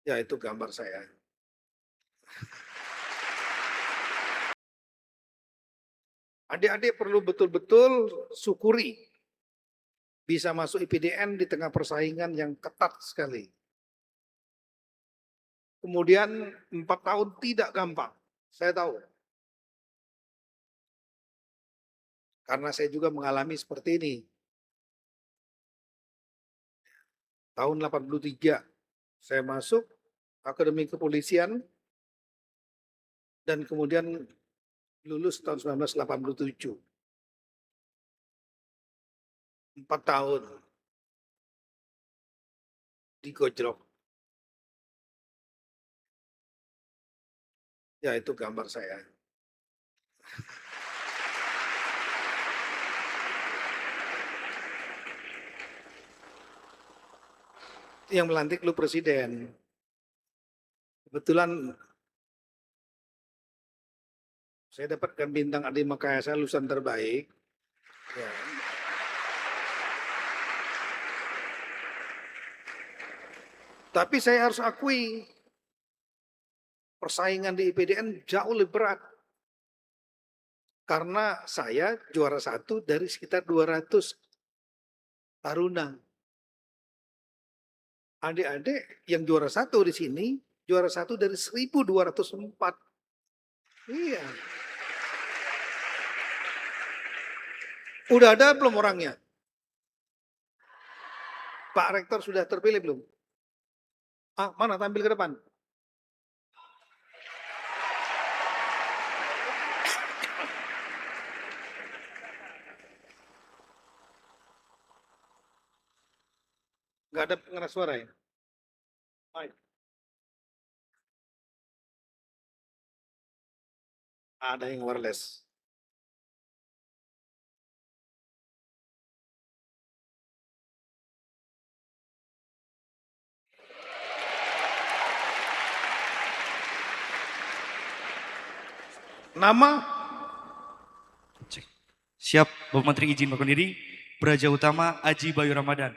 Ya, itu gambar saya. Adik-adik perlu betul-betul syukuri bisa masuk IPDN di tengah persaingan yang ketat sekali. Kemudian 4 tahun tidak gampang, saya tahu. Karena saya juga mengalami seperti ini. Tahun 83 saya masuk Akademi Kepolisian dan kemudian lulus tahun 1987. 4 tahun digojlok. Ya, itu gambar saya. Yang melantik lu presiden. Kebetulan saya dapatkan bintang Adi Makayasa lulusan terbaik. Ya. Tapi saya harus akui, persaingan di IPDN jauh lebih berat. Karena saya juara 1 dari sekitar 200 taruna. Adik-adik yang juara 1 di sini, juara 1 dari 1204. Iya. Udah ada belum orangnya? Pak Rektor sudah terpilih belum? Mana tampil ke depan? Nggak ada pengeras suara ya? Baik. Ada yang wireless. Nama? Siap, Bapak Menteri izin berkenan diri. Praja Utama Aji Bayu Ramadan.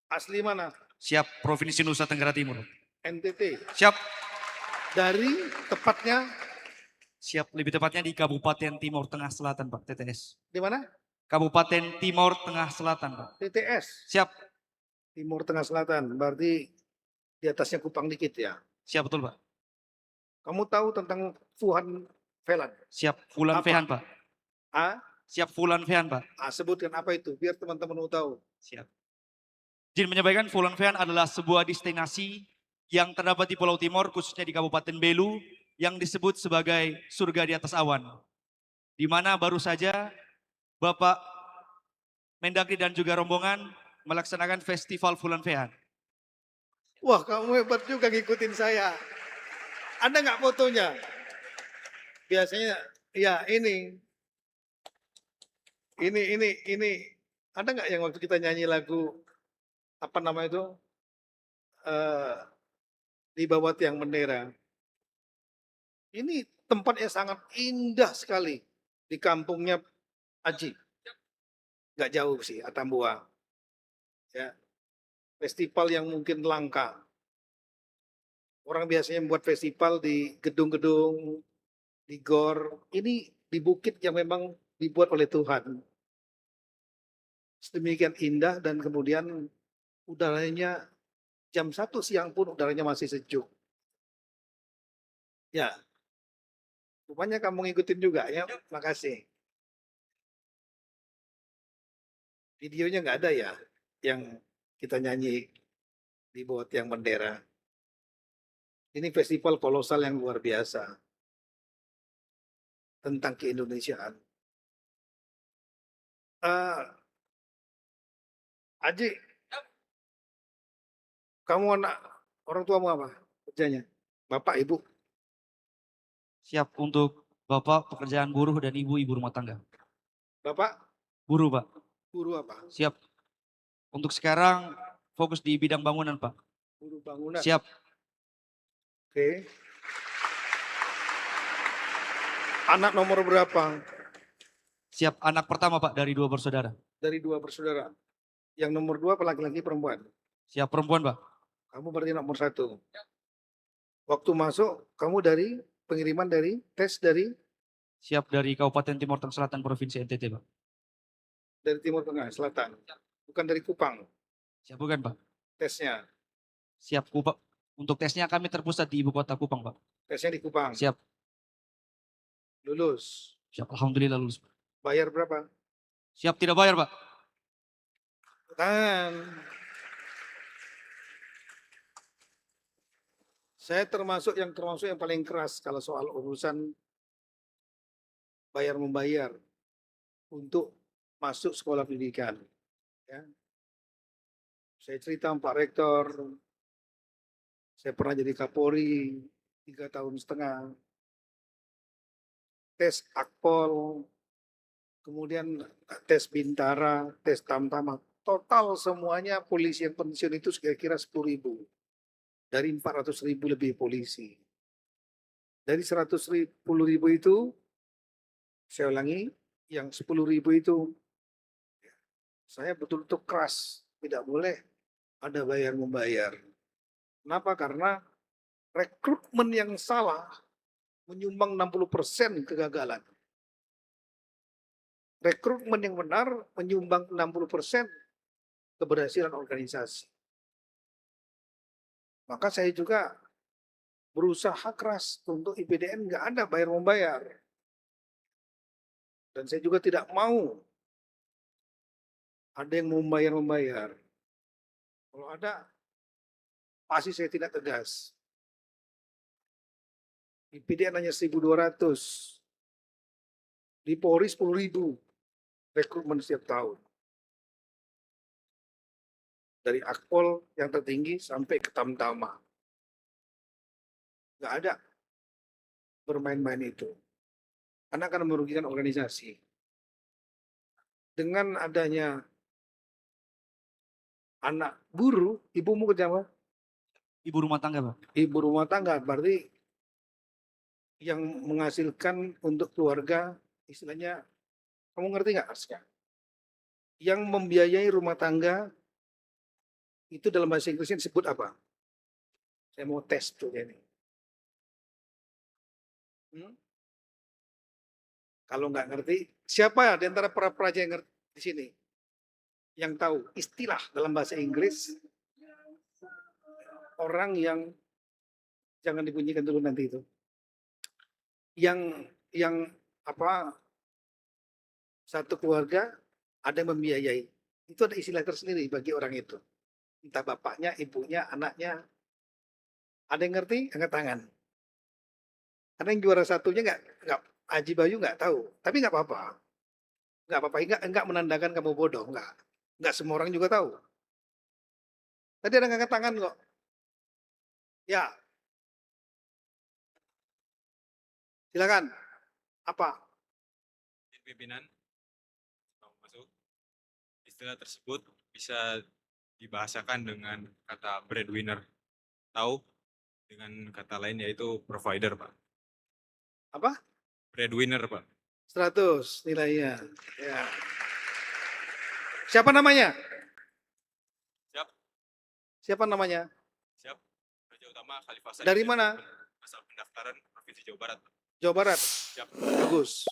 Asli mana? Siap, Provinsi Nusa Tenggara Timur. NTT. Siap. Dari tepatnya? Siap, lebih tepatnya di Kabupaten Timur Tengah Selatan, Pak, TTS. Di mana? Kabupaten Timur Tengah Selatan, Pak. TTS. Siap. Timur Tengah Selatan, berarti di atasnya Kupang dikit ya? Siap, betul, Pak. Kamu tahu tentang Fuhan Velan? Siap, Fulan Apa? Vehan, Pak. Siap, Fulan Vehan, Pak. sebutkan apa itu, biar teman-teman tahu. Siap. Izin menyampaikan, Fulan Vehan adalah sebuah destinasi yang terdapat di Pulau Timur, khususnya di Kabupaten Belu, yang disebut sebagai surga di atas awan. Di mana baru saja Bapak Mendagri dan juga rombongan melaksanakan festival Fulan Vehan. Wah, kamu hebat juga ngikutin saya. Ada nggak fotonya? Biasanya, ya ini. Ada nggak yang waktu kita nyanyi lagu, apa nama itu? Di bawah tiang bendera. Ini tempatnya sangat indah sekali. Di kampungnya Aji. Nggak jauh sih, Atambua. Ya. Festival yang mungkin langka. Orang biasanya membuat festival di gedung-gedung, di gor. Ini di bukit yang memang dibuat oleh Tuhan. Sedemikian indah dan kemudian udaranya jam 1 siang pun udaranya masih sejuk. Ya, rupanya kamu ngikutin juga ya, makasih. Videonya nggak ada ya, yang kita nyanyi di bawah tiang bendera. Ini festival kolosal yang luar biasa tentang keindonesiaan. Aji, kamu anak orang tuamu apa kerjanya? Bapak, ibu? Siap untuk Bapak pekerjaan buruh dan ibu rumah tangga. Bapak? Buruh, Pak. Buruh apa? Siap. Untuk sekarang fokus di bidang bangunan, Pak. Buruh bangunan. Siap. Oke. Anak nomor berapa? Siap, anak pertama, Pak, dari 2 bersaudara. Dari 2 bersaudara. Yang nomor 2 laki-laki perempuan? Siap, perempuan, Pak. Kamu berarti nomor 1. Waktu masuk kamu dari pengiriman dari tes dari Siap dari Kabupaten Timur Tengah Selatan Provinsi NTT, Pak. Timur Tengah Selatan, bukan dari Kupang Siap bukan, Pak? tesnya. Siap Kupang. Untuk tesnya kami terpusat di ibu kota Kupang, Pak. Tesnya di Kupang. Siap. Lulus. Siap. Alhamdulillah lulus, Pak. Bayar berapa? Siap tidak bayar, Pak. Tangan. Saya termasuk yang paling keras kalau soal urusan bayar membayar untuk masuk sekolah pendidikan. Ya. Saya cerita Pak Rektor, saya pernah jadi Kapolri 3,5 tahun. Tes Akpol, kemudian tes Bintara, tes Tamtama. Total semuanya polisi yang pensiun itu kira-kira 10.000. Dari 400.000 lebih polisi. Dari 110.000 itu, saya ulangi, yang 10.000 itu, saya betul-betul keras. Tidak boleh ada bayar-membayar. Kenapa? Karena rekrutmen yang salah menyumbang 60% kegagalan. Rekrutmen yang benar menyumbang 60% keberhasilan organisasi. Maka saya juga berusaha keras untuk IPDN nggak ada bayar-membayar. Dan saya juga tidak mau ada yang membayar-membayar. Kalau ada, pasti saya tidak tegas. IPDN hanya 1.200. Di Polri 10.000 rekrutmen setiap tahun. Dari Akpol yang tertinggi sampai ke Tamtama. Nggak ada bermain-main itu. Karena akan merugikan organisasi. Dengan adanya anak guru, ibumu kerja apa? Ibu rumah tangga, Pak. Ibu rumah tangga, berarti yang menghasilkan untuk keluarga, istilahnya, kamu ngerti nggak Aska? Yang membiayai rumah tangga, itu dalam bahasa Inggrisnya disebut apa? Saya mau tes tuh ini. Kalau nggak ngerti, siapa ya di antara para pelajar yang ngerti di sini? Yang tahu istilah dalam bahasa Inggris, orang yang, jangan dibunyikan dulu nanti itu. Yang apa, satu keluarga ada yang membiayai. Itu ada istilah tersendiri bagi orang itu. Entah bapaknya, ibunya, anaknya. Ada yang ngerti? Angkat tangan. Karena yang juara satunya nggak Haji Bayu nggak tahu. Tapi nggak apa-apa. Nggak apa-apa. Nggak menandakan kamu bodoh. Nggak semua orang juga tahu. Tadi ada yang angkat tangan kok. Ya. Silakan. Apa? Pimpinan mau masuk. Istilah tersebut bisa dibahasakan dengan kata breadwinner. Tahu dengan kata lain yaitu provider, Pak. Apa? Breadwinner, Pak. 100 nilainya. Ya. Siapa namanya? Siap. Siapa namanya? Siap. Raja Utama Khalifah Said. Dari mana? Asal pendaftaran Provinsi Jawa Barat. Jawa Barat. Siap. Bagus.